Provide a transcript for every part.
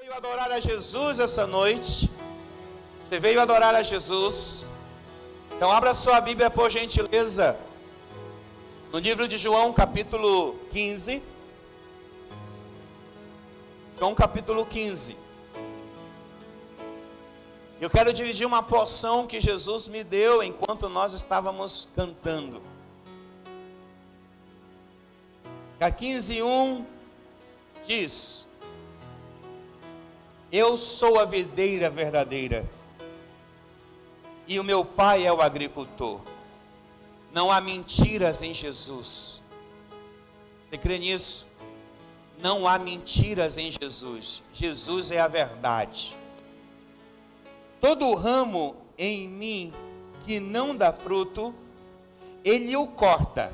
Veio adorar a Jesus essa noite? Você veio adorar a Jesus? Então abra sua Bíblia por gentileza, no livro de João capítulo 15. João capítulo 15. Eu quero dividir uma porção que Jesus me deu enquanto nós estávamos cantando. A 15:1 diz: Eu sou a videira verdadeira, e o meu pai é o agricultor. Não há mentiras em Jesus. Você crê nisso? Não há mentiras em Jesus. Jesus é a verdade. Todo ramo em mim que não dá fruto, ele o corta.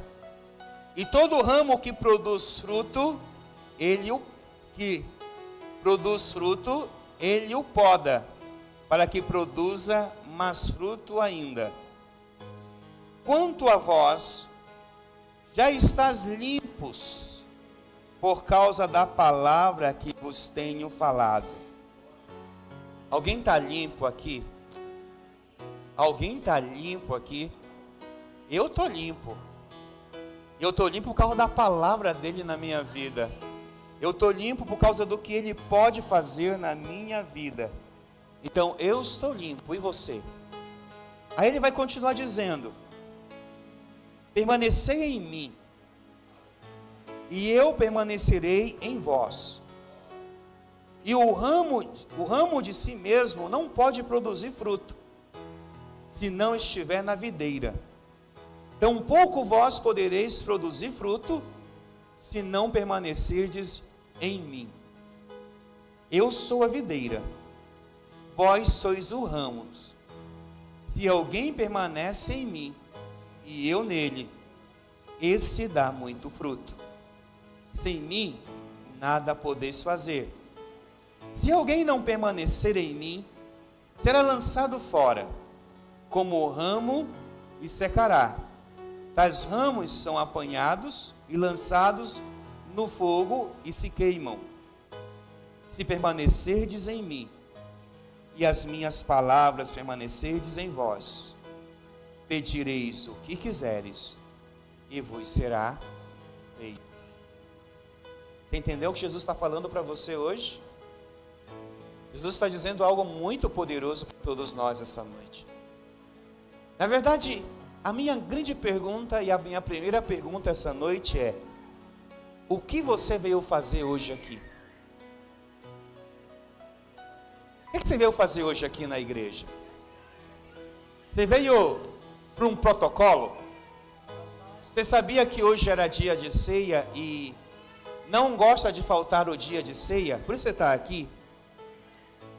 E todo ramo que produz fruto, ele o poda, para que produza mais fruto ainda. Quanto a vós, já estáis limpos por causa da palavra que vos tenho falado. Alguém está limpo aqui? Alguém está limpo aqui? Eu estou limpo. Eu estou limpo por causa da palavra dele na minha vida. Eu estou limpo por causa do que ele pode fazer na minha vida. Então eu estou limpo, e você? Aí ele vai continuar dizendo: permanecei em mim, e eu permanecerei em vós. E o ramo de si mesmo não pode produzir fruto, se não estiver na videira. Tampouco vós podereis produzir fruto, se não permanecerdes em mim. Eu sou a videira, vós sois os ramos. Se alguém permanece em mim, e eu nele, esse dá muito fruto. Sem mim, nada podeis fazer. Se alguém não permanecer em mim, será lançado fora, como o ramo, e secará. Tais ramos são apanhados e lançados no fogo e se queimam. Se permanecerdes em mim, e as minhas palavras permanecerdes em vós, pedireis o que quiseres, e vos será feito. Você entendeu o que Jesus está falando para você hoje? Jesus está dizendo algo muito poderoso para todos nós essa noite. Na verdade, a minha grande pergunta e a minha primeira pergunta essa noite é: o que você veio fazer hoje aqui? O que você veio fazer hoje aqui na igreja? Você veio para um protocolo? Você sabia que hoje era dia de ceia e não gosta de faltar o dia de ceia? Por isso você está aqui.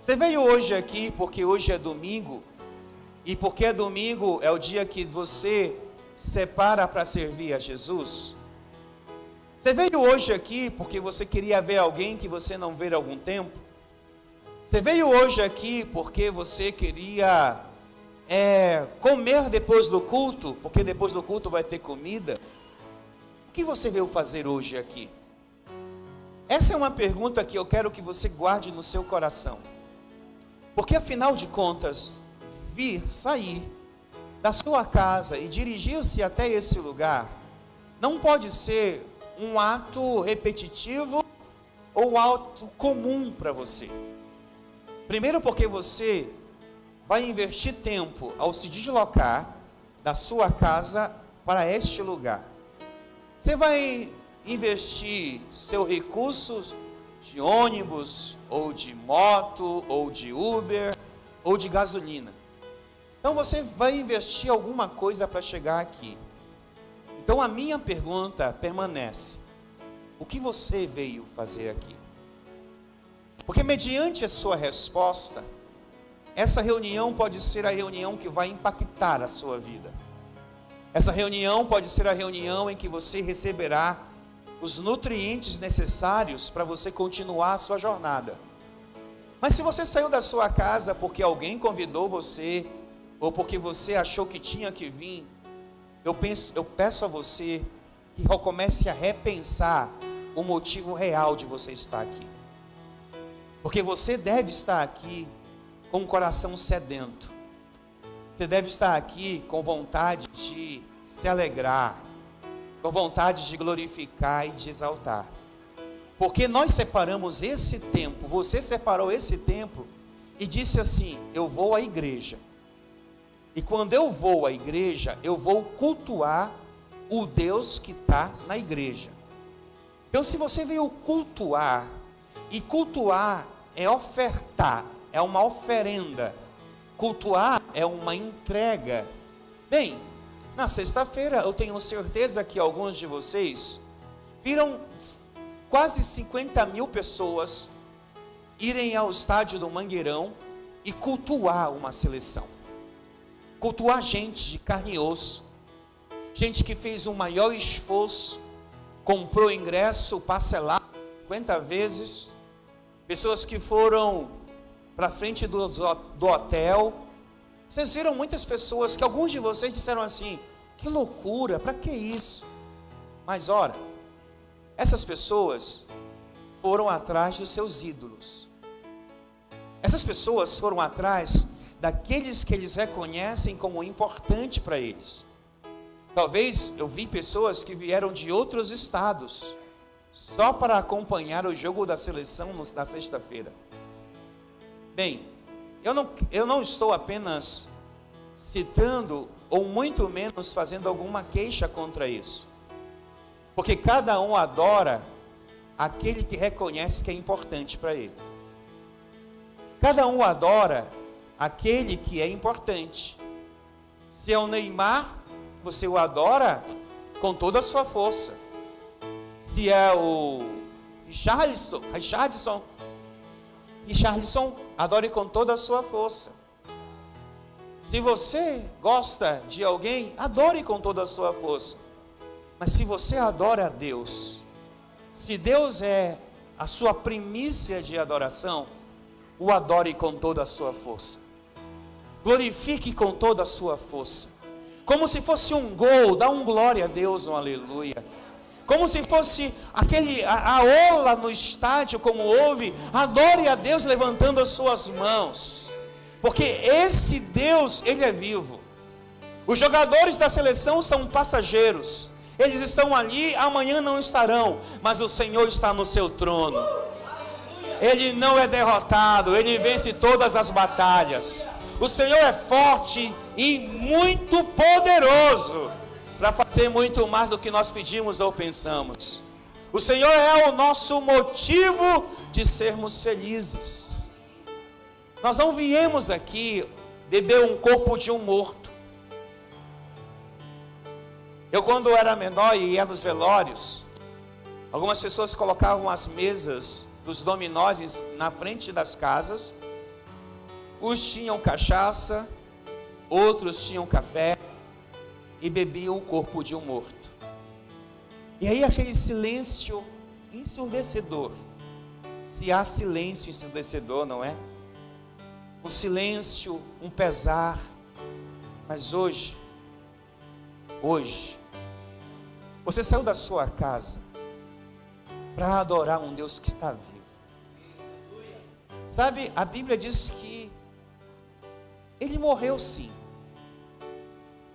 Você veio hoje aqui porque hoje é domingo, e porque é domingo é o dia que você separa para servir a Jesus? Você veio hoje aqui porque você queria ver alguém que você não vê há algum tempo? Você veio hoje aqui porque você queria comer depois do culto, porque depois do culto vai ter comida? O que você veio fazer hoje aqui? Essa é uma pergunta que eu quero que você guarde no seu coração. Porque afinal de contas, sair da sua casa e dirigir-se até esse lugar, não pode ser um ato repetitivo ou um ato comum para você. Primeiro porque você vai investir tempo ao se deslocar da sua casa para este lugar. Você vai investir seus recursos de ônibus, ou de moto, ou de Uber, ou de gasolina. Então você vai investir alguma coisa para chegar aqui. Então a minha pergunta permanece: o que você veio fazer aqui? Porque mediante a sua resposta, essa reunião pode ser a reunião que vai impactar a sua vida. Essa reunião pode ser a reunião em que você receberá os nutrientes necessários para você continuar a sua jornada. Mas se você saiu da sua casa porque alguém convidou você, ou porque você achou que tinha que vir, eu peço a você que comece a repensar o motivo real de você estar aqui. Porque você deve estar aqui com o coração sedento. Você deve estar aqui com vontade de se alegrar, com vontade de glorificar e de exaltar. Porque nós separamos esse tempo, você separou esse tempo e disse assim: eu vou à igreja. E quando eu vou à igreja, eu vou cultuar o Deus que está na igreja. Então, se você veio cultuar, e cultuar é ofertar, é uma oferenda. Cultuar é uma entrega. Bem, na sexta-feira eu tenho certeza que alguns de vocês viram quase 50 mil pessoas irem ao estádio do Mangueirão e cultuar uma seleção. Cultuar gente de carne e osso, gente que fez um maior esforço, comprou ingresso parcelado 50 vezes, pessoas que foram para frente do hotel. Vocês viram muitas pessoas que alguns de vocês disseram assim: que loucura, para que isso? Mas ora, essas pessoas foram atrás dos seus ídolos. Essas pessoas foram atrás daqueles que eles reconhecem como importante para eles. Talvez eu vi pessoas que vieram de outros estados só para acompanhar o jogo da seleção na sexta-feira. Bem, eu não estou apenas citando ou muito menos fazendo alguma queixa contra isso, porque cada um adora aquele que reconhece que é importante para ele. Cada um adora aquele que é importante. Se é o Neymar, você o adora com toda a sua força. Se é o Richarlison, adore com toda a sua força. Se você gosta de alguém, adore com toda a sua força. Mas se você adora a Deus, se Deus é a sua primícia de adoração, o adore com toda a sua força. Glorifique com toda a sua força. Como se fosse um gol, dá um glória a Deus, um aleluia. Como se fosse a ola no estádio, como houve, adore a Deus levantando as suas mãos. Porque esse Deus, Ele é vivo. Os jogadores da seleção são passageiros. Eles estão ali, amanhã não estarão, mas o Senhor está no seu trono. Ele não é derrotado, Ele vence todas as batalhas. O Senhor é forte e muito poderoso para fazer muito mais do que nós pedimos ou pensamos. O Senhor é o nosso motivo de sermos felizes. Nós não viemos aqui beber um corpo de um morto. Eu, quando era menor e ia nos velórios, algumas pessoas colocavam as mesas dos dominós na frente das casas. Uns tinham cachaça, outros tinham café e bebiam o corpo de um morto. E aí aquele silêncio ensurdecedor. Se há silêncio ensurdecedor, não é? Um silêncio, um pesar. Mas hoje, você saiu da sua casa para adorar um Deus que está vivo. Sabe, a Bíblia diz que Ele morreu sim.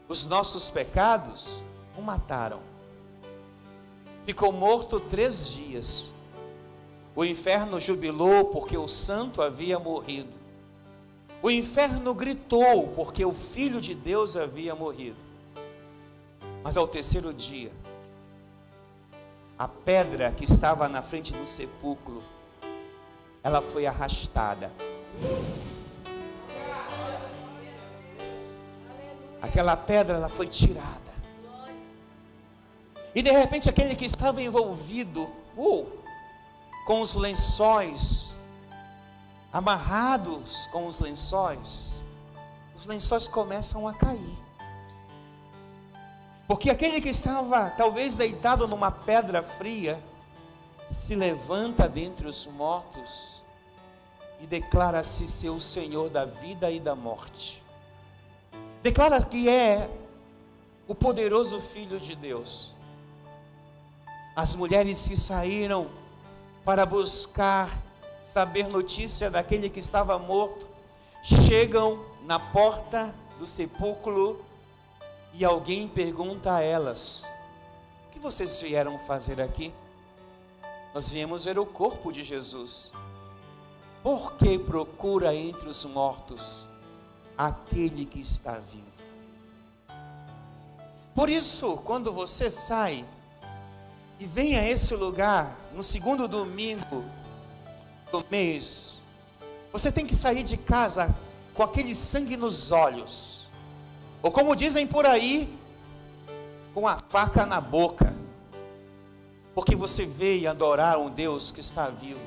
Os nossos pecados o mataram. Ficou morto 3 dias. O inferno jubilou porque o santo havia morrido. O inferno gritou porque o Filho de Deus havia morrido. Mas ao 3º dia, a pedra que estava na frente do sepulcro, ela foi arrastada. Aquela pedra, ela foi tirada. E de repente aquele que estava envolvido com os lençóis, amarrados com os lençóis começam a cair. Porque aquele que estava talvez deitado numa pedra fria, se levanta dentre os mortos e declara-se ser o Senhor da vida e da morte. Declara que é o poderoso Filho de Deus. As mulheres que saíram para buscar saber notícia daquele que estava morto, chegam na porta do sepulcro e alguém pergunta a elas: o que vocês vieram fazer aqui? Nós viemos ver o corpo de Jesus. Por que procura entre os mortos aquele que está vivo? Por isso, quando você sai e vem a esse lugar, no segundo domingo do mês, você tem que sair de casa com aquele sangue nos olhos, ou como dizem por aí, com a faca na boca, porque você veio adorar um Deus que está vivo,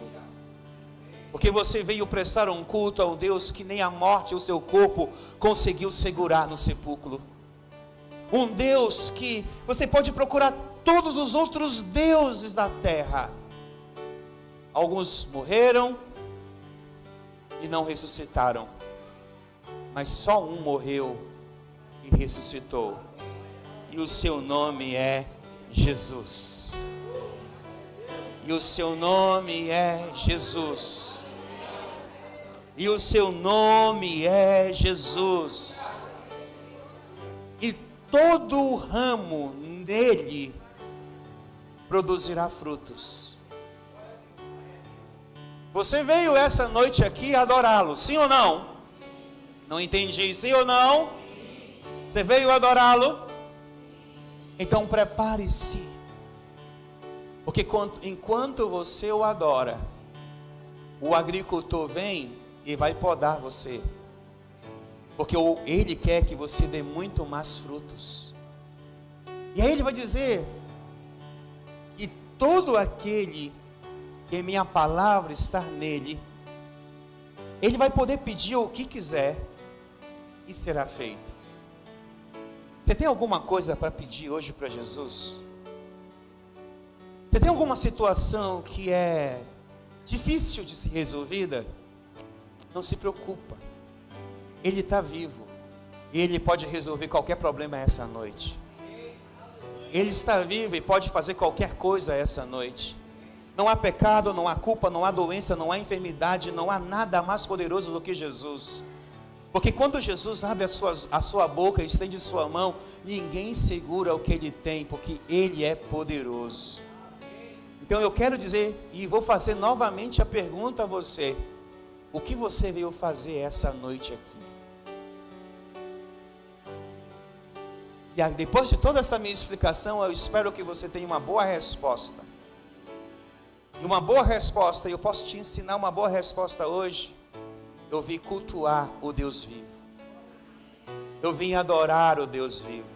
porque você veio prestar um culto a um Deus que nem a morte o seu corpo conseguiu segurar no sepulcro. Um Deus que você pode procurar todos os outros deuses da terra. Alguns morreram e não ressuscitaram, mas só um morreu e ressuscitou, e o seu nome é Jesus. E o seu nome é Jesus. E o seu nome é Jesus. E todo ramo nele produzirá frutos. Você veio essa noite aqui adorá-lo, sim ou não? Não entendi, sim ou não? Você veio adorá-lo? Então prepare-se, porque enquanto você o adora, o agricultor vem e vai podar você, porque ele quer que você dê muito mais frutos. E aí ele vai dizer que todo aquele que minha palavra está nele, ele vai poder pedir o que quiser e será feito. Você tem alguma coisa para pedir hoje para Jesus? Você tem alguma situação que é difícil de ser resolvida? Não se preocupa, Ele está vivo, e Ele pode resolver qualquer problema essa noite. Ele está vivo e pode fazer qualquer coisa essa noite. Não há pecado, não há culpa, não há doença, não há enfermidade, não há nada mais poderoso do que Jesus. Porque quando Jesus abre a sua boca e estende sua mão, ninguém segura o que Ele tem, porque Ele é poderoso. Então eu quero dizer, e vou fazer novamente a pergunta a você: o que você veio fazer essa noite aqui? E depois de toda essa minha explicação, eu espero que você tenha uma boa resposta. E uma boa resposta, eu posso te ensinar uma boa resposta hoje. Eu vim cultuar o Deus vivo. Eu vim adorar o Deus vivo.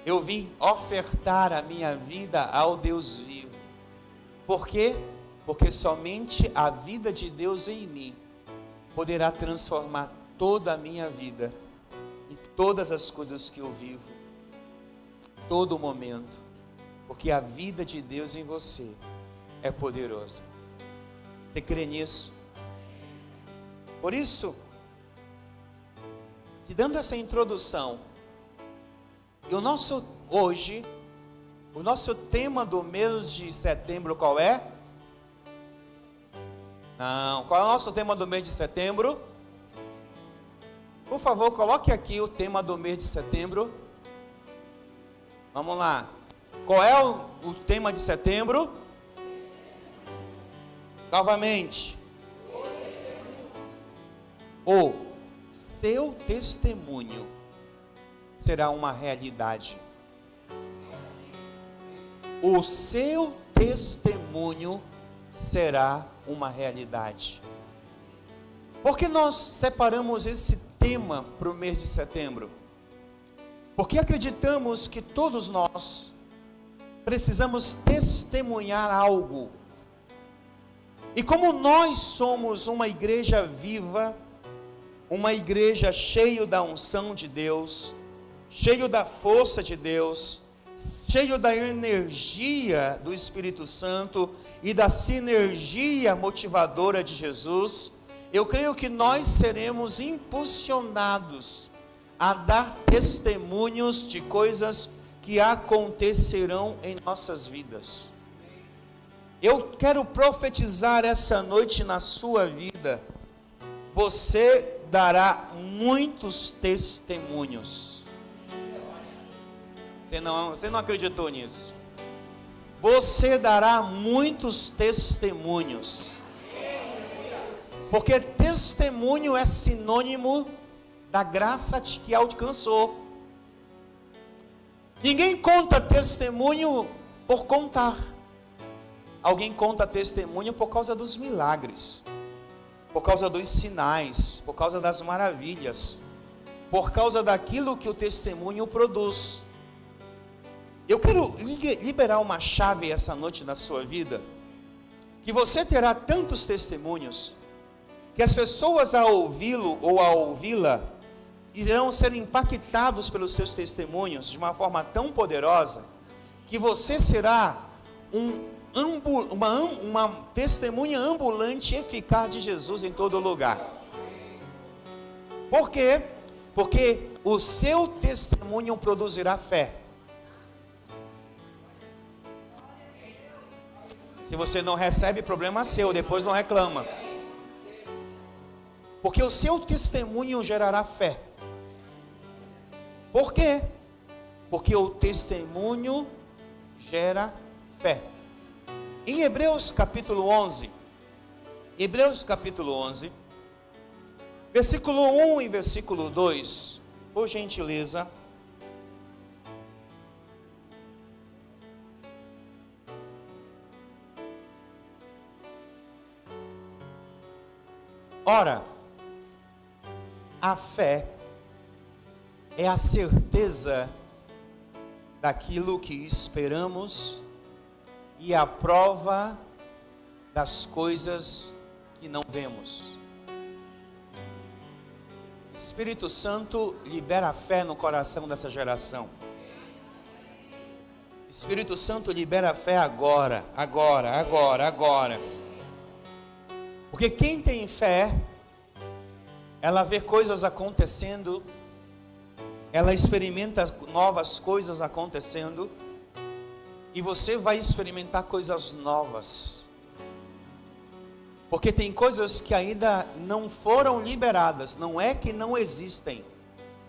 Eu vim ofertar a minha vida ao Deus vivo. Por quê? Porque somente a vida de Deus em mim poderá transformar toda a minha vida e todas as coisas que eu vivo, todo momento, porque a vida de Deus em você é poderosa. Você crê nisso? Por isso, te dando essa introdução, e o nosso tema do mês de setembro qual é? Não, qual é o nosso tema do mês de setembro? Por favor, coloque aqui o tema do mês de setembro. Vamos lá. Qual é o tema de setembro? Novamente. O seu testemunho será uma realidade. O seu testemunho será uma realidade. Por que nós separamos esse tema para o mês de setembro? Porque acreditamos que todos nós precisamos testemunhar algo. E como nós somos uma igreja viva, uma igreja cheia da unção de Deus, cheio da força de Deus, cheio da energia do Espírito Santo e da sinergia motivadora de Jesus, eu creio que nós seremos impulsionados a dar testemunhos de coisas que acontecerão em nossas vidas. Eu quero profetizar essa noite na sua vida. Você dará muitos testemunhos. Você não acreditou nisso? Você dará muitos testemunhos. Porque testemunho é sinônimo da graça que alcançou. Ninguém conta testemunho por contar. Alguém conta testemunho por causa dos milagres, por causa dos sinais, por causa das maravilhas, por causa daquilo que o testemunho produz. Eu quero liberar uma chave essa noite na sua vida, que você terá tantos testemunhos, que as pessoas a ouvi-lo ou a ouvi-la, irão ser impactados pelos seus testemunhos de uma forma tão poderosa, que você será uma testemunha ambulante e eficaz de Jesus em todo lugar. Por quê? Porque o seu testemunho produzirá fé. Se você não recebe, problema seu, depois não reclama. Porque o seu testemunho gerará fé. Por quê? Porque o testemunho gera fé. Em Hebreus capítulo 11, versículo 1 e versículo 2, por gentileza. Ora, a fé é a certeza daquilo que esperamos e a prova das coisas que não vemos. O Espírito Santo libera a fé no coração dessa geração. O Espírito Santo libera a fé agora. Porque quem tem fé, ela vê coisas acontecendo, ela experimenta novas coisas acontecendo, e você vai experimentar coisas novas. Porque tem coisas que ainda não foram liberadas, não é que não existem,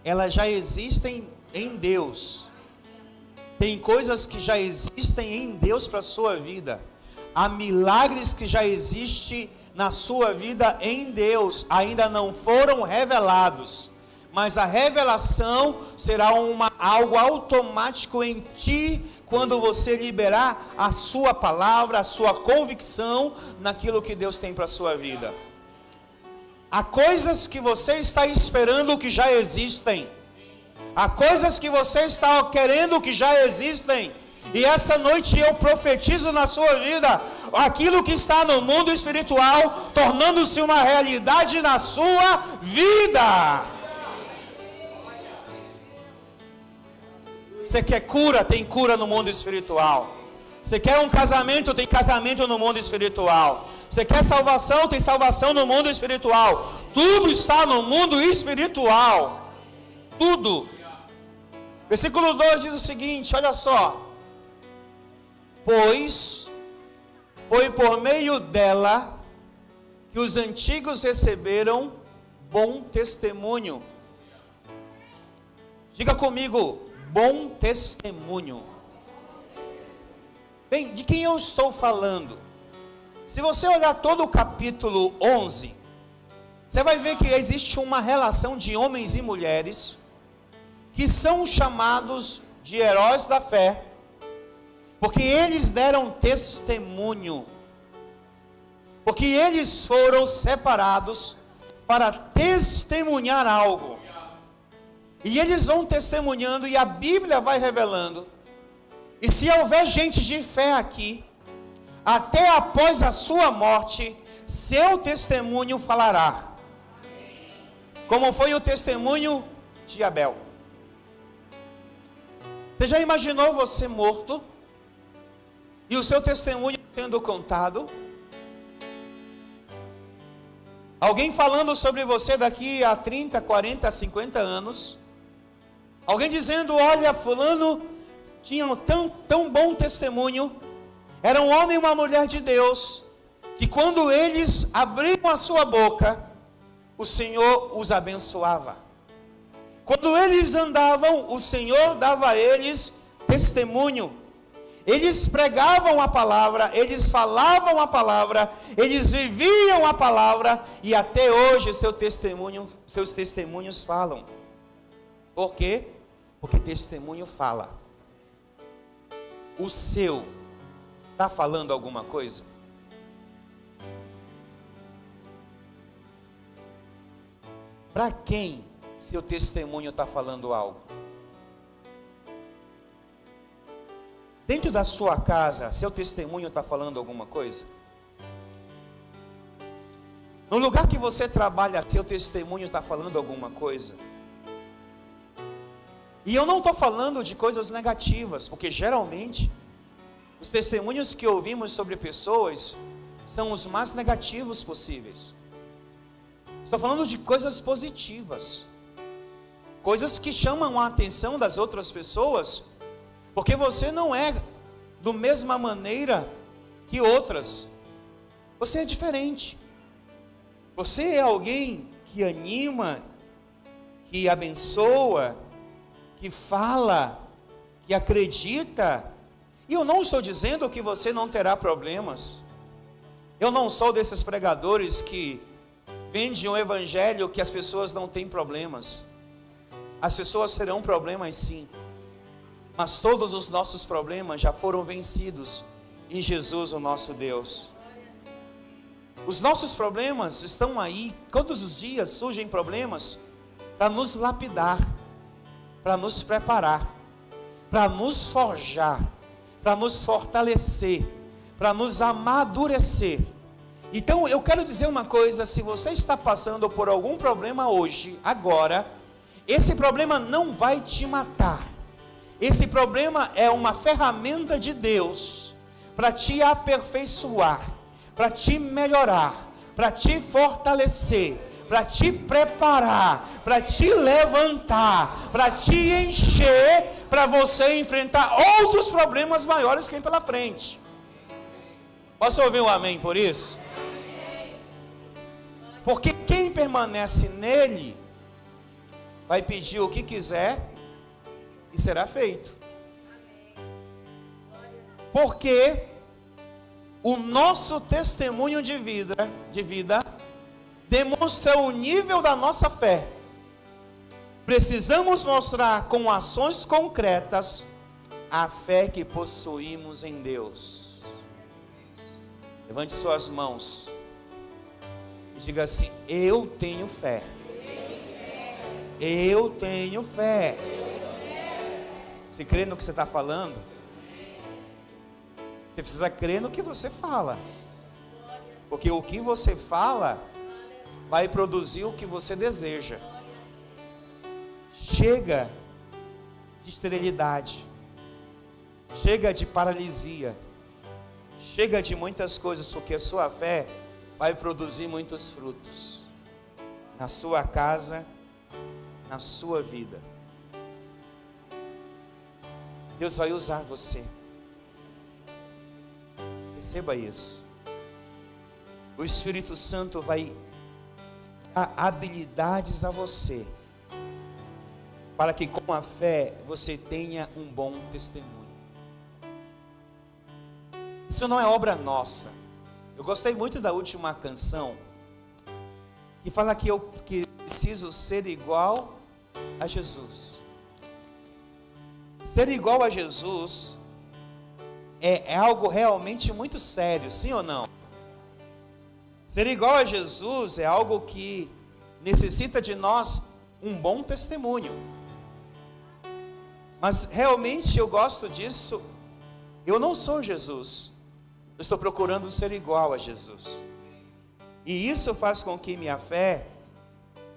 elas já existem em Deus. Tem coisas que já existem em Deus para a sua vida. Há milagres que já existem na sua vida em Deus, ainda não foram revelados, mas a revelação será algo automático em ti, quando você liberar a sua palavra, a sua convicção naquilo que Deus tem para a sua vida. Há coisas que você está esperando que já existem, há coisas que você está querendo que já existem, e essa noite eu profetizo na sua vida, aquilo que está no mundo espiritual, tornando-se uma realidade na sua vida. Você quer cura? Tem cura no mundo espiritual. Você quer um casamento? Tem casamento no mundo espiritual. Você quer salvação? Tem salvação no mundo espiritual. Tudo está no mundo espiritual. Tudo. Versículo 2 diz o seguinte, olha só. Pois foi por meio dela que os antigos receberam bom testemunho. Diga comigo, bom testemunho. Bem, de quem eu estou falando? Se você olhar todo o capítulo 11, você vai ver que existe uma relação de homens e mulheres que são chamados de heróis da fé, porque eles deram testemunho, porque eles foram separados para testemunhar algo. E eles vão testemunhando, e a Bíblia vai revelando. E se houver gente de fé aqui, até após a sua morte, seu testemunho falará. Como foi o testemunho de Abel. Você já imaginou você morto e o seu testemunho sendo contado? Alguém falando sobre você daqui a 30, 40, 50 anos. Alguém dizendo, olha, fulano tinha tão bom testemunho, Era um homem e uma mulher de Deus, que quando eles abriam a sua boca, o Senhor os abençoava. Quando eles andavam, o Senhor dava a eles testemunho. Eles pregavam a palavra, eles falavam a palavra, eles viviam a palavra, e até hoje seus testemunhos falam. Por quê? Porque testemunho fala. O seu está falando alguma coisa? Para quem seu testemunho está falando algo? Dentro da sua casa, seu testemunho está falando alguma coisa? No lugar que você trabalha, seu testemunho está falando alguma coisa? E eu não estou falando de coisas negativas, porque geralmente os testemunhos que ouvimos sobre pessoas são os mais negativos possíveis. Estou falando de coisas positivas, coisas que chamam a atenção das outras pessoas, porque você não é da mesma maneira que outras. Você é diferente. Você é alguém que anima, que abençoa, que fala, que acredita. E eu não estou dizendo que você não terá problemas. Eu não sou desses pregadores que vendem um evangelho que as pessoas não têm problemas. As pessoas terão problemas sim. Mas todos os nossos problemas já foram vencidos em Jesus, o nosso Deus. Os nossos problemas estão aí, todos os dias surgem problemas para nos lapidar, para nos preparar, para nos forjar, para nos fortalecer, para nos amadurecer. Então eu quero dizer uma coisa: se você está passando por algum problema hoje, agora, esse problema não vai te matar. Esse problema é uma ferramenta de Deus para te aperfeiçoar, para te melhorar, para te fortalecer, para te preparar, para te levantar, para te encher, para você enfrentar outros problemas maiores que vem pela frente. Posso ouvir um amém por isso? Porque quem permanece nele vai pedir o que quiser e será feito. Porque o nosso testemunho de vida demonstra o nível da nossa fé. Precisamos mostrar com ações concretas a fé que possuímos em Deus. Levante suas mãos e diga assim: eu tenho fé. Eu tenho fé. Você crê no que você está falando? Você precisa crer no que você fala. Porque o que você fala vai produzir o que você deseja. Chega de esterilidade. Chega de paralisia. Chega de muitas coisas, porque a sua fé vai produzir muitos frutos. Na sua casa, na sua vida. Deus vai usar você. Receba isso. O Espírito Santo vai dar habilidades a você, para que com a fé você tenha um bom testemunho. Isso não é obra nossa. Eu gostei muito da última canção, que fala que eu preciso ser igual a Jesus. Ser igual a Jesus é algo realmente muito sério, sim ou não? Ser igual a Jesus é algo que necessita de nós um bom testemunho. Mas realmente eu gosto disso. Eu não sou Jesus. Eu estou procurando ser igual a Jesus. E isso faz com que minha fé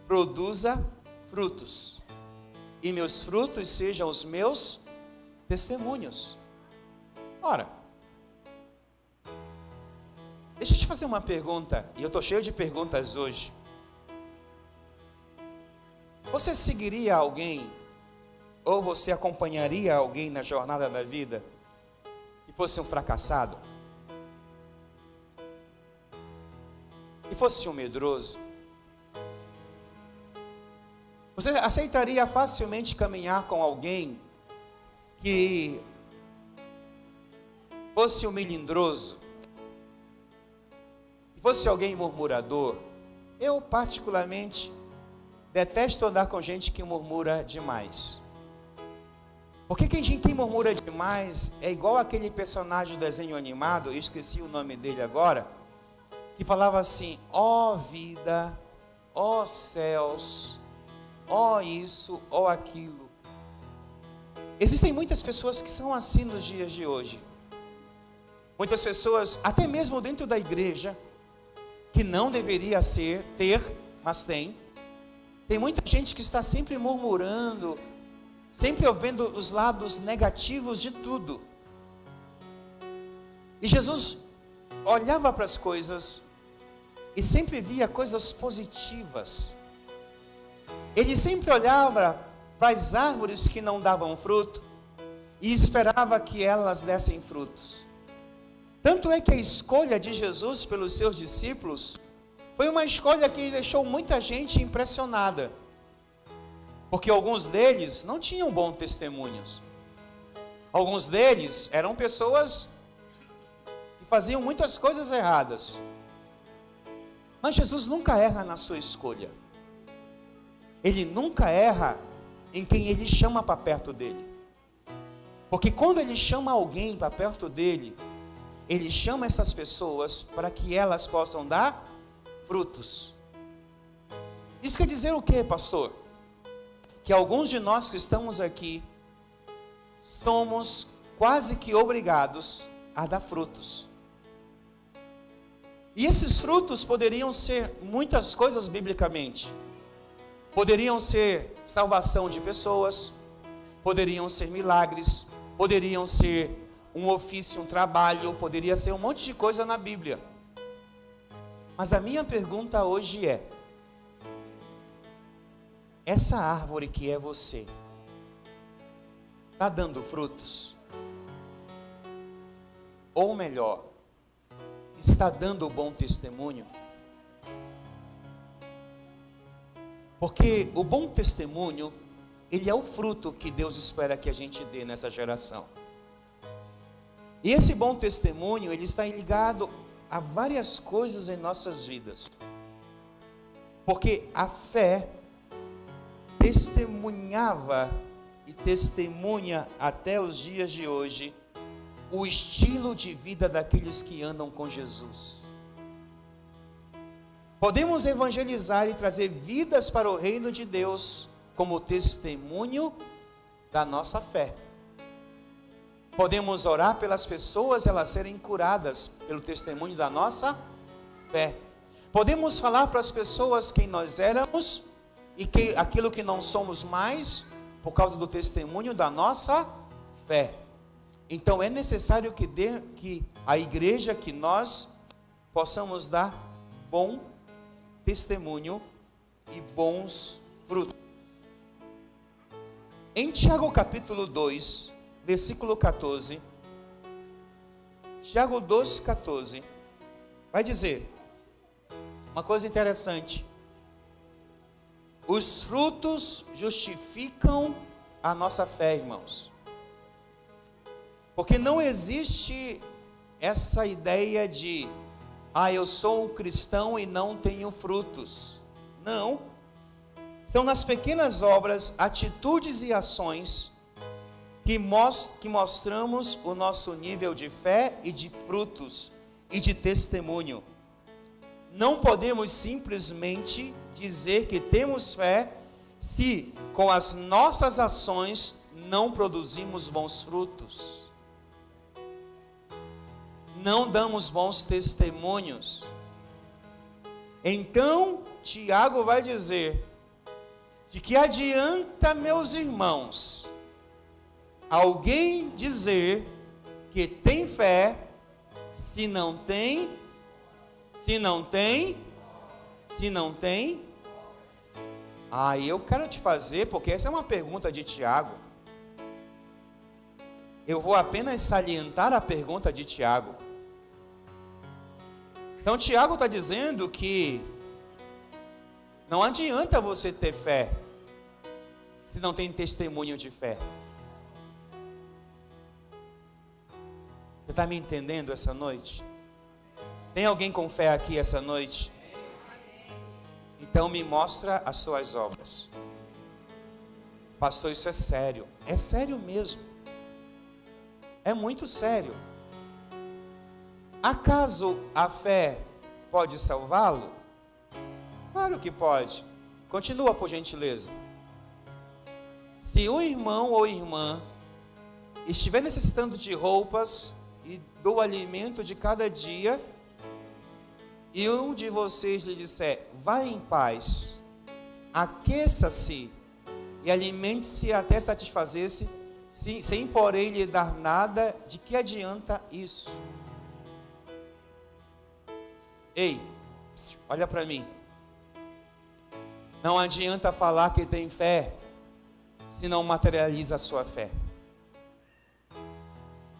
produza frutos. E meus frutos sejam os meus testemunhos. Ora, deixa eu te fazer uma pergunta, e eu estou cheio de perguntas hoje. Você seguiria alguém, ou você acompanharia alguém na jornada da vida, que fosse um fracassado? e fosse um medroso, você aceitaria facilmente caminhar com alguém que fosse um melindroso, que fosse alguém murmurador? Eu, particularmente, detesto andar com gente que murmura demais. Porque quem murmura demais é igual aquele personagem do desenho animado, eu esqueci o nome dele agora, que falava assim: ó vida, ó céus, ó isso, ó aquilo. Existem muitas pessoas que são assim nos dias de hoje. Muitas pessoas, até mesmo dentro da igreja, que não deveria ter, mas tem. Tem muita gente que está sempre murmurando, sempre ouvindo os lados negativos de tudo. E Jesus olhava para as coisas e sempre via coisas positivas. Ele sempre olhava para as árvores que não davam fruto e esperava que elas dessem frutos. Tanto é que a escolha de Jesus pelos seus discípulos foi uma escolha que deixou muita gente impressionada. Porque alguns deles não tinham bons testemunhos. Alguns deles eram pessoas que faziam muitas coisas erradas. Mas Jesus nunca erra na sua escolha. Ele nunca erra em quem ele chama para perto dele. Porque quando ele chama alguém para perto dele, ele chama essas pessoas para que elas possam dar frutos. Isso quer dizer o quê, pastor? Que alguns de nós que estamos aqui somos quase que obrigados a dar frutos. E esses frutos poderiam ser muitas coisas biblicamente. Poderiam ser salvação de pessoas, poderiam ser milagres, poderiam ser um ofício, um trabalho, poderia ser um monte de coisa na Bíblia. Mas a minha pergunta hoje é: essa árvore que é você, está dando frutos? Ou melhor, está dando bom testemunho? Porque o bom testemunho, ele é o fruto que Deus espera que a gente dê nessa geração. E esse bom testemunho, ele está ligado a várias coisas em nossas vidas. Porque a fé testemunhava e testemunha até os dias de hoje o estilo de vida daqueles que andam com Jesus. Podemos evangelizar e trazer vidas para o reino de Deus como testemunho da nossa fé. Podemos orar pelas pessoas, elas serem curadas pelo testemunho da nossa fé. Podemos falar para as pessoas quem nós éramos e que aquilo que não somos mais por causa do testemunho da nossa fé. Então é necessário que a igreja, que nós possamos dar bom testemunho e bons frutos. Em Tiago capítulo 2, versículo 14, Tiago 2,14, vai dizer uma coisa interessante: os frutos justificam a nossa fé, irmãos. Porque não existe essa ideia de eu sou um cristão e não tenho frutos. Não. São nas pequenas obras, atitudes e ações que mostramos o nosso nível de fé e de frutos e de testemunho. Não podemos simplesmente dizer que temos fé se com as nossas ações não produzimos bons frutos. Não damos bons testemunhos. Então, Tiago vai dizer: de que adianta, meus irmãos, alguém dizer que tem fé, se não tem, eu quero te fazer, porque essa é uma pergunta de Tiago. Eu vou apenas salientar a pergunta de Tiago. São Tiago está dizendo que não adianta você ter fé se não tem testemunho de fé. Você está me entendendo essa noite? Tem alguém com fé aqui essa noite? Então me mostra as suas obras. Pastor, isso é sério. É sério mesmo. É muito sério. Acaso a fé pode salvá-lo? Claro que pode. Continua, por gentileza. Se um irmão ou irmã estiver necessitando de roupas e do alimento de cada dia, e um de vocês lhe disser, vá em paz, aqueça-se e alimente-se até satisfazer-se, sem porém lhe dar nada, de que adianta isso? Ei, olha para mim. Não adianta falar que tem fé se não materializa a sua fé.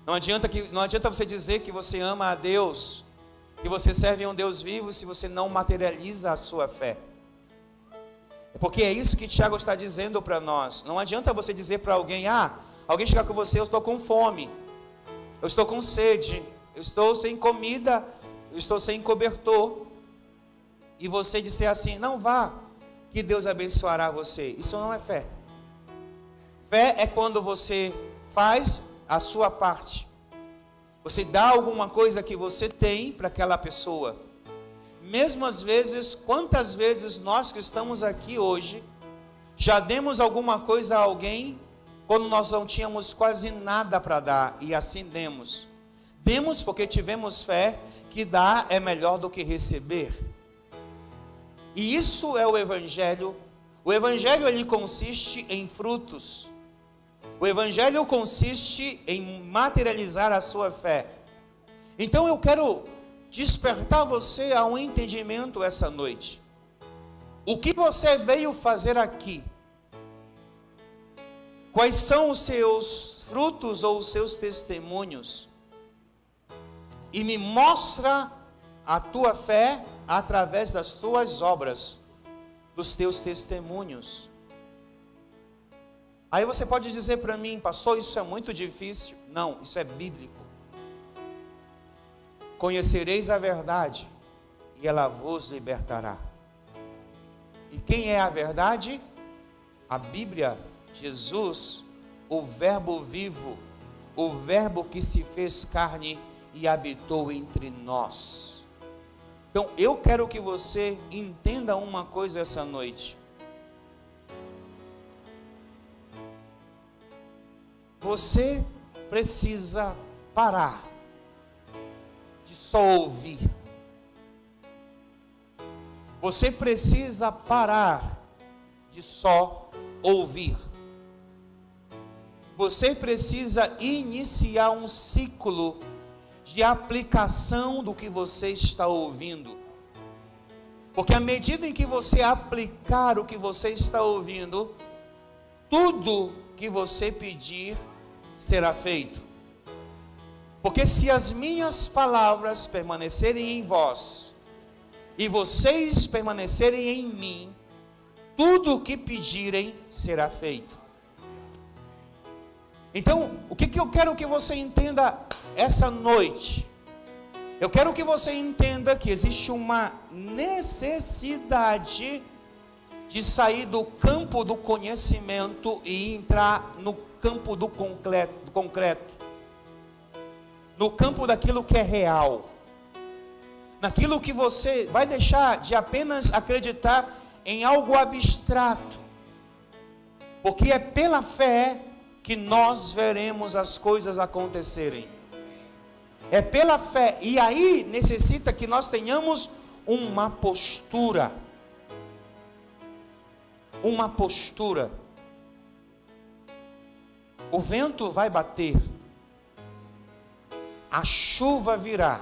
Não adianta você dizer que você ama a Deus, que você serve a um Deus vivo, se você não materializa a sua fé. Porque é isso que Tiago está dizendo para nós. Não adianta você dizer para alguém, alguém chegar com você, eu estou com fome, eu estou com sede, eu estou sem comida, eu estou sem cobertor, e você disser assim, não vá, que Deus abençoará você. Isso não é fé. Fé é quando você faz a sua parte. Você dá alguma coisa que você tem para aquela pessoa. Mesmo às vezes, quantas vezes nós que estamos aqui hoje, já demos alguma coisa a alguém, quando nós não tínhamos quase nada para dar, e assim demos. Demos porque tivemos fé, que dar é melhor do que receber. E isso é o Evangelho. O Evangelho, ele consiste em frutos. O Evangelho consiste em materializar a sua fé. Então eu quero despertar você a um entendimento essa noite. O que você veio fazer aqui? Quais são os seus frutos ou os seus testemunhos? E me mostra a tua fé através das tuas obras, dos teus testemunhos. Aí você pode dizer para mim, pastor, isso é muito difícil. Não, isso é bíblico. Conhecereis a verdade, e ela vos libertará. E quem é a verdade? A Bíblia, Jesus, o Verbo vivo, o Verbo que se fez carne e habitou entre nós. Então, eu quero que você entenda uma coisa essa noite. Você precisa parar de só ouvir. Você precisa parar de só ouvir. Você precisa iniciar um ciclo de aplicação do que você está ouvindo. Porque à medida em que você aplicar o que você está ouvindo, tudo que você pedir será feito. Porque se as minhas palavras permanecerem em vós, e vocês permanecerem em mim, tudo o que pedirem será feito. Então, o que eu quero que você entenda essa noite? Eu quero que você entenda que existe uma necessidade de sair do campo do conhecimento e entrar no campo do concreto, no campo daquilo que é real, naquilo que você vai deixar de apenas acreditar em algo abstrato, porque é pela fé que nós veremos as coisas acontecerem. É pela fé, e aí necessita que nós tenhamos uma postura. Uma postura. O vento vai bater, a chuva virá,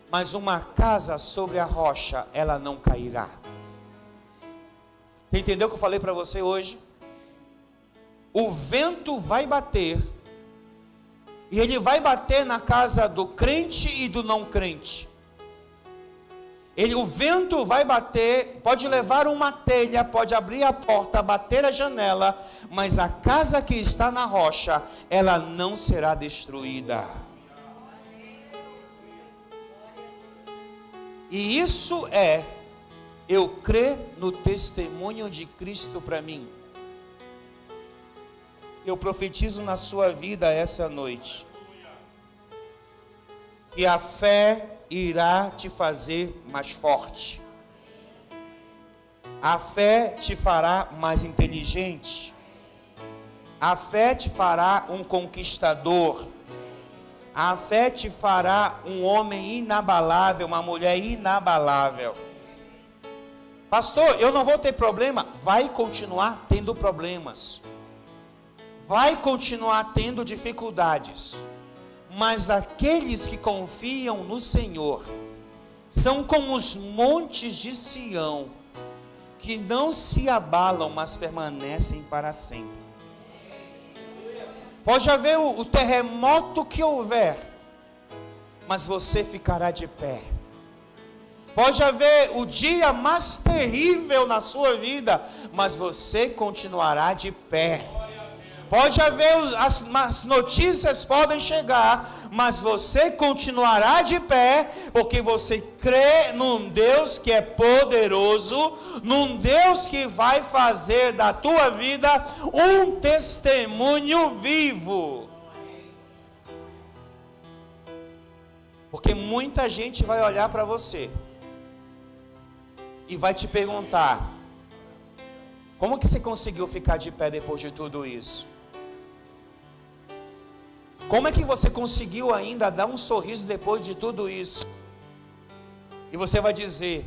mas uma casa sobre a rocha, ela não cairá. Você entendeu o que eu falei para você hoje? O vento vai bater, e ele vai bater na casa do crente e do não crente. O vento vai bater, pode levar uma telha, pode abrir a porta, bater a janela, mas a casa que está na rocha, ela não será destruída. E isso é eu crer no testemunho de Cristo para mim. Eu profetizo na sua vida essa noite que a fé irá te fazer mais forte. A fé te fará mais inteligente. A fé te fará um conquistador. A fé te fará um homem inabalável, uma mulher inabalável. Pastor, eu não vou ter problema. Vai continuar tendo problemas. Vai continuar tendo dificuldades. Mas aqueles que confiam no Senhor são como os montes de Sião, que não se abalam, mas permanecem para sempre. Pode haver o terremoto que houver, mas você ficará de pé. Pode haver o dia mais terrível na sua vida, mas você continuará de pé. Pode haver, as notícias podem chegar, mas você continuará de pé, porque você crê num Deus que é poderoso, num Deus que vai fazer da tua vida um testemunho vivo. Porque muita gente vai olhar para você e vai te perguntar: como que você conseguiu ficar de pé depois de tudo isso? Como é que você conseguiu ainda dar um sorriso depois de tudo isso? E você vai dizer: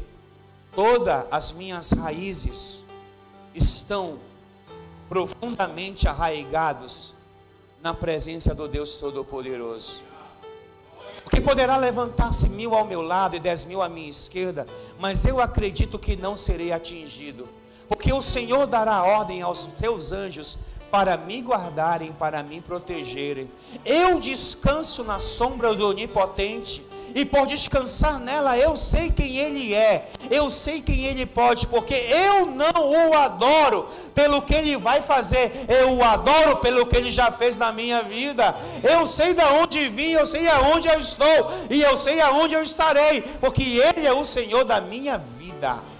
todas as minhas raízes estão profundamente arraigados na presença do Deus Todo-Poderoso. Porque poderá levantar-se 1000 ao meu lado e 10.000 à minha esquerda, mas eu acredito que não serei atingido. Porque o Senhor dará ordem aos seus anjos para me guardarem, para me protegerem. Eu descanso na sombra do Onipotente, e por descansar nela, eu sei quem Ele é, eu sei quem Ele pode, porque eu não o adoro pelo que Ele vai fazer, eu o adoro pelo que Ele já fez na minha vida. Eu sei de onde vim, eu sei aonde eu estou, e eu sei aonde eu estarei, porque Ele é o Senhor da minha vida.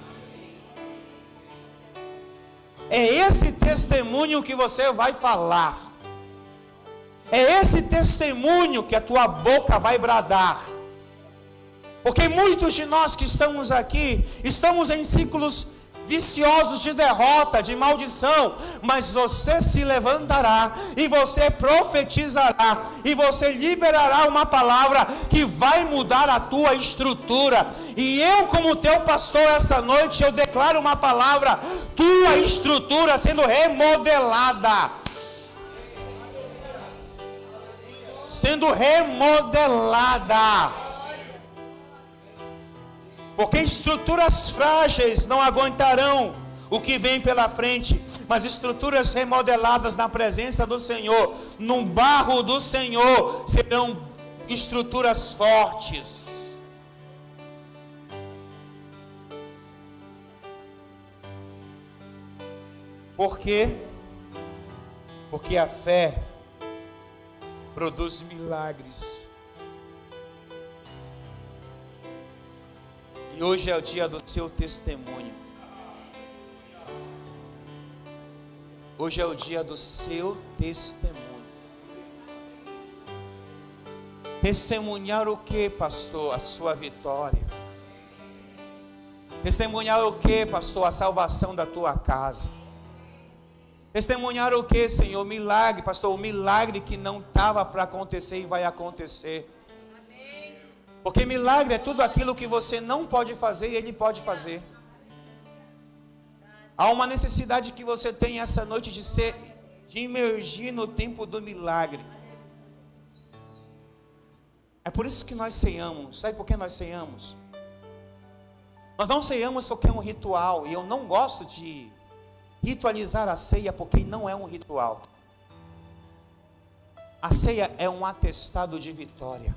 É esse testemunho que você vai falar. É esse testemunho que a tua boca vai bradar. Porque muitos de nós que estamos aqui, estamos em ciclos viciosos de derrota, de maldição, mas você se levantará, e você profetizará, e você liberará uma palavra que vai mudar a tua estrutura. E eu, como teu pastor, essa noite, eu declaro uma palavra: tua estrutura sendo remodelada. Sendo remodelada. Porque estruturas frágeis não aguentarão o que vem pela frente, mas estruturas remodeladas na presença do Senhor, no barro do Senhor, serão estruturas fortes. Por quê? Porque a fé produz milagres. E hoje é o dia do seu testemunho. Hoje é o dia do seu testemunho. Testemunhar o que, pastor? A sua vitória. Testemunhar o que, pastor? A salvação da tua casa. Testemunhar o que, Senhor? Milagre, pastor. O milagre que não estava para acontecer e vai acontecer. Porque milagre é tudo aquilo que você não pode fazer e Ele pode fazer. Há uma necessidade que você tem essa noite de imergir no tempo do milagre. É por isso que nós ceiamos. Sabe por que nós ceiamos? Nós não ceiamos porque é um ritual. E eu não gosto de ritualizar a ceia, porque não é um ritual. A ceia é um atestado de vitória.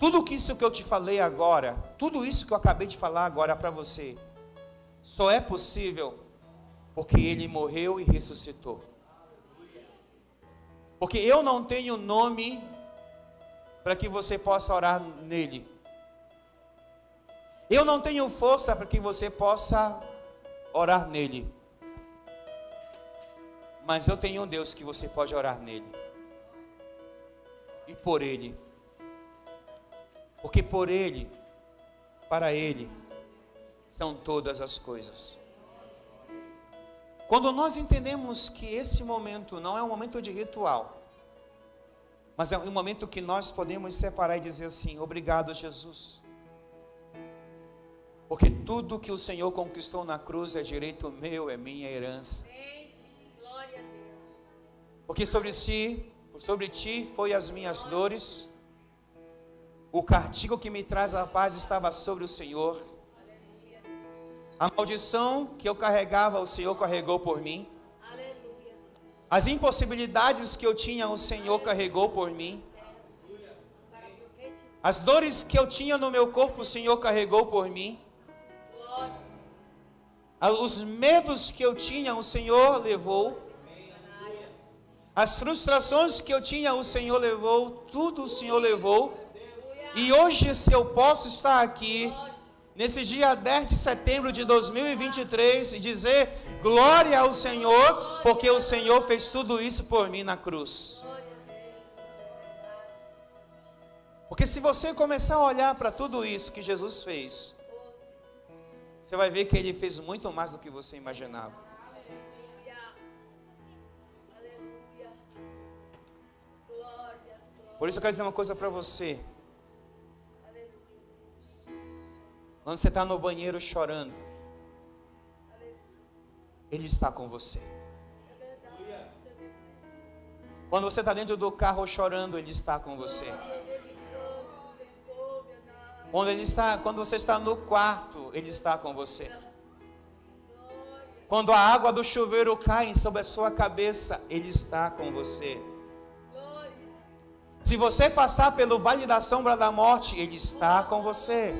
tudo isso que eu te falei agora, tudo isso que eu acabei de falar agora para você, só é possível porque Ele morreu e ressuscitou. Porque eu não tenho nome para que você possa orar nele. Eu não tenho força para que você possa orar nele. Mas eu tenho um Deus que você pode orar nele. E por ele. Porque por ele, para ele, são todas as coisas. Quando nós entendemos que esse momento não é um momento de ritual, mas é um momento que nós podemos separar e dizer assim: obrigado, Jesus. Porque tudo que o Senhor conquistou na cruz é direito meu, é minha herança. Glória a Deus. Porque sobre ti foi as minhas dores, o castigo que me traz a paz estava sobre o Senhor. A maldição que eu carregava, o Senhor carregou por mim. As impossibilidades que eu tinha, o Senhor carregou por mim. As dores que eu tinha no meu corpo, o Senhor carregou por mim. Os medos que eu tinha, o Senhor levou. As frustrações que eu tinha, o Senhor levou. Tudo o Senhor levou. E hoje, se eu posso estar aqui, nesse dia 10 de setembro de 2023, e dizer glória ao Senhor, porque o Senhor fez tudo isso por mim na cruz. Porque se você começar a olhar para tudo isso que Jesus fez, você vai ver que Ele fez muito mais do que você imaginava. Por isso eu quero dizer uma coisa para você. Quando você está no banheiro chorando, Ele está com você. Quando você está dentro do carro chorando, Ele está com você. Quando você está no quarto, Ele está com você. Quando a água do chuveiro cai sobre a sua cabeça, Ele está com você. Se você passar pelo vale da sombra da morte, Ele está com você.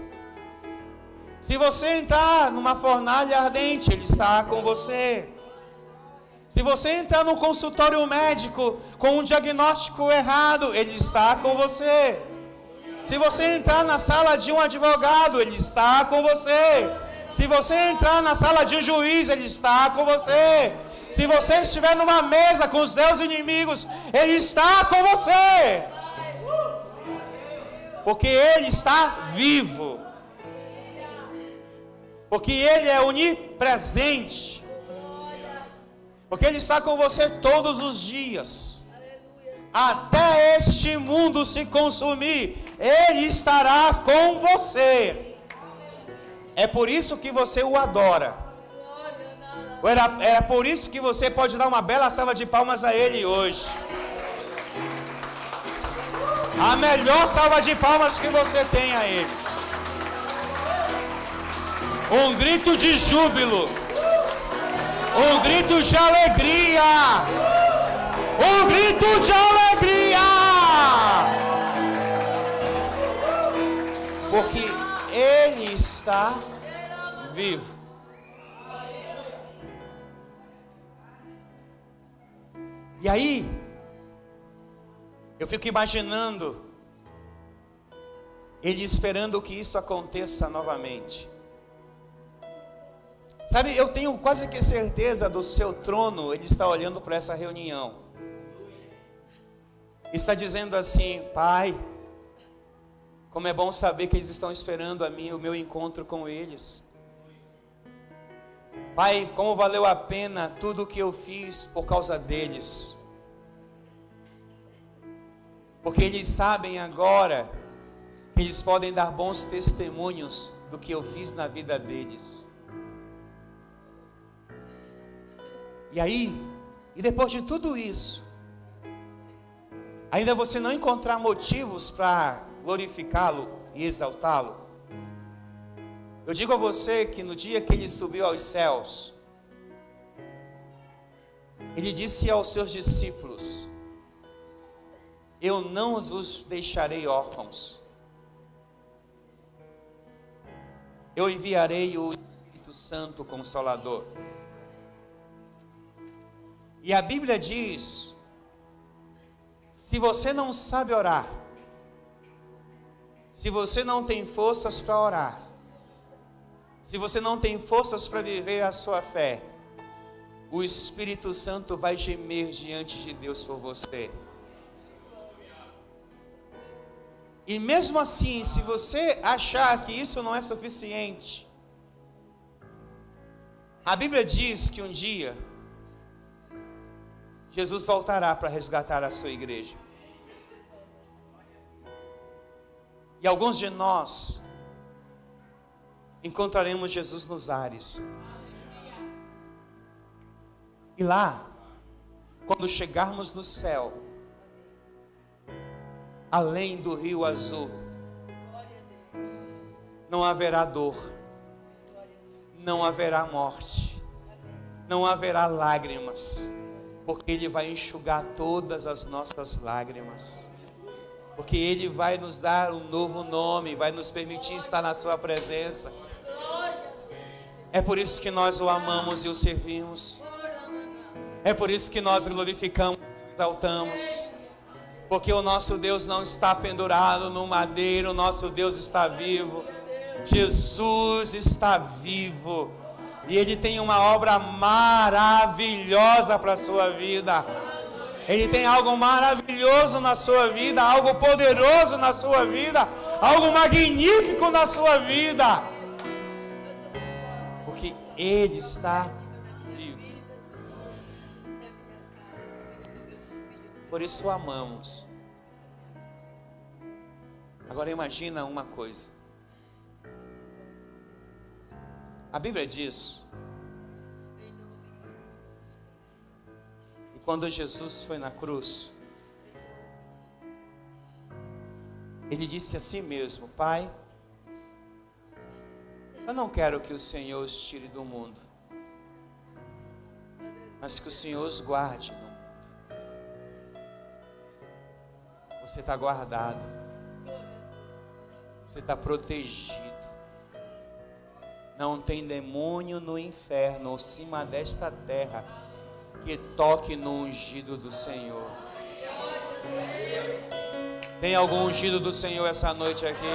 Se você entrar numa fornalha ardente, Ele está com você. Se você entrar num consultório médico com um diagnóstico errado, Ele está com você. Se você entrar na sala de um advogado, Ele está com você. Se você entrar na sala de um juiz, Ele está com você. Se você estiver numa mesa com os seus inimigos, Ele está com você. Porque Ele está vivo. Porque Ele é onipresente. Porque Ele está com você todos os dias. Até este mundo se consumir, Ele estará com você. É por isso que você o adora. Era por isso que você pode dar uma bela salva de palmas a Ele hoje. A melhor salva de palmas que você tem a Ele. Um grito de júbilo. Um grito de alegria. Um grito de alegria. Porque Ele está vivo. E aí, eu fico imaginando Ele esperando que isso aconteça novamente. Sabe, eu tenho quase que certeza do seu trono, Ele está olhando para essa reunião. Está dizendo assim: Pai, como é bom saber que eles estão esperando o meu encontro com eles. Pai, como valeu a pena tudo o que eu fiz por causa deles. Porque eles sabem agora que eles podem dar bons testemunhos do que eu fiz na vida deles. E aí, e depois de tudo isso, ainda você não encontrar motivos para glorificá-lo e exaltá-lo? Eu digo a você que no dia que Ele subiu aos céus, Ele disse aos seus discípulos: eu não vos deixarei órfãos, eu enviarei o Espírito Santo Consolador. E a Bíblia diz, se você não sabe orar, se você não tem forças para orar, se você não tem forças para viver a sua fé, o Espírito Santo vai gemer diante de Deus por você. E mesmo assim, se você achar que isso não é suficiente, a Bíblia diz que um dia Jesus voltará para resgatar a sua igreja. E alguns de nós encontraremos Jesus nos ares. E lá, quando chegarmos no céu, além do rio azul, não haverá dor, não haverá morte, não haverá lágrimas, porque Ele vai enxugar todas as nossas lágrimas, porque Ele vai nos dar um novo nome, vai nos permitir estar na sua presença. É por isso que nós o amamos e o servimos, é por isso que nós glorificamos e exaltamos, porque o nosso Deus não está pendurado no madeiro, o nosso Deus está vivo. Jesus está vivo. E Ele tem uma obra maravilhosa para a sua vida. Ele tem algo maravilhoso na sua vida, algo poderoso na sua vida, algo magnífico na sua vida. Porque Ele está vivo. Por isso o amamos. Agora imagina uma coisa. A Bíblia diz, e quando Jesus foi na cruz, Ele disse a si mesmo: Pai, eu não quero que o Senhor os tire do mundo, mas que o Senhor os guarde no mundo. Você está guardado, você está protegido. Não tem demônio no inferno ou cima desta terra que toque no ungido do Senhor. Tem algum ungido do Senhor essa noite aqui?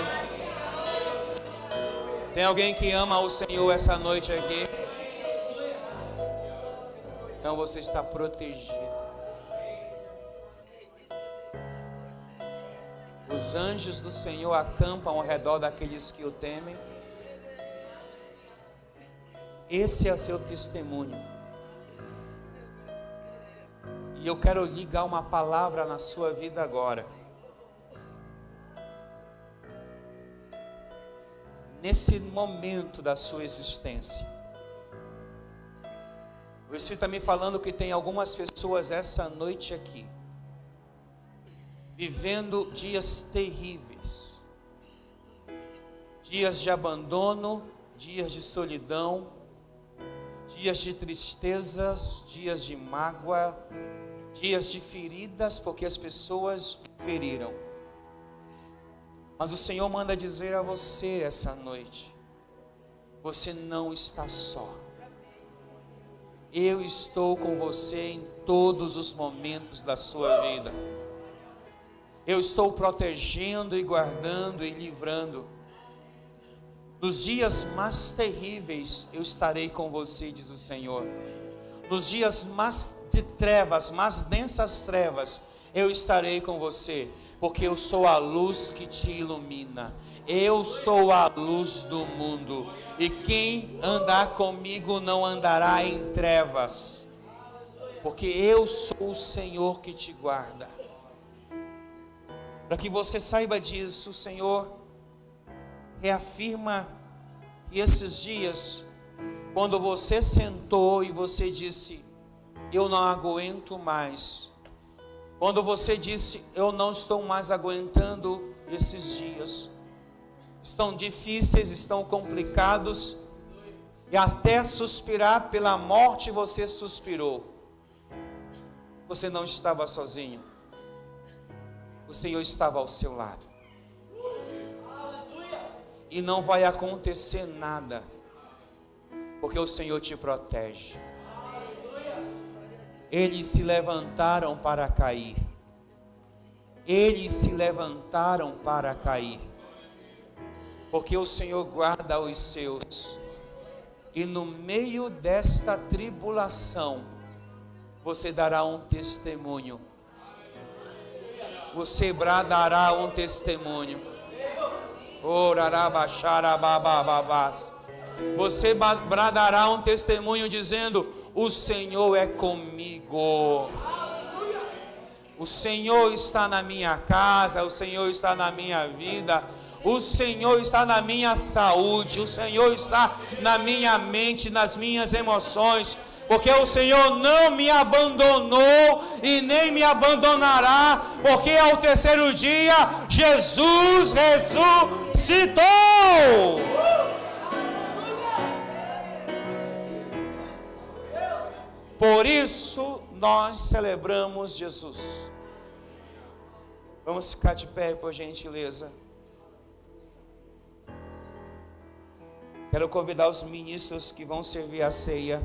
Tem alguém que ama o Senhor essa noite aqui? Então você está protegido. Os anjos do Senhor acampam ao redor daqueles que o temem. Esse é o seu testemunho. E eu quero ligar uma palavra na sua vida agora. Nesse momento da sua existência. O Espírito está me falando que tem algumas pessoas essa noite aqui, vivendo dias terríveis. Dias de abandono, dias de solidão, dias de tristezas, dias de mágoa, dias de feridas, porque as pessoas feriram. Mas o Senhor manda dizer a você essa noite: você não está só. Eu estou com você em todos os momentos da sua vida. Eu estou protegendo e guardando e livrando. Nos dias mais terríveis eu estarei com você, diz o Senhor. Nos dias mais de trevas, mais densas trevas, eu estarei com você, porque eu sou a luz que te ilumina. Eu sou a luz do mundo, e quem andar comigo não andará em trevas, porque eu sou o Senhor que te guarda. Para que você saiba disso, o Senhor reafirma que esses dias, quando você sentou e você disse: eu não aguento mais, quando você disse: eu não estou mais aguentando esses dias, estão difíceis, estão complicados, e até suspirar pela morte você suspirou, você não estava sozinho, o Senhor estava ao seu lado. e não vai acontecer nada, porque o Senhor te protege. Eles se levantaram para cair. Eles se levantaram para cair, porque o Senhor guarda os seus. E no meio desta tribulação, você dará um testemunho. Você bradará um testemunho. Você bradará um testemunho dizendo: o Senhor é comigo. O Senhor está na minha casa, o Senhor está na minha vida, o Senhor está na minha saúde, o Senhor está na minha mente, nas minhas emoções, porque o Senhor não me abandonou e nem me abandonará, porque ao terceiro dia Jesus ressuscitou. Por isso nós celebramos Jesus. Vamos ficar de pé, por gentileza. Quero convidar os ministros que vão servir a ceia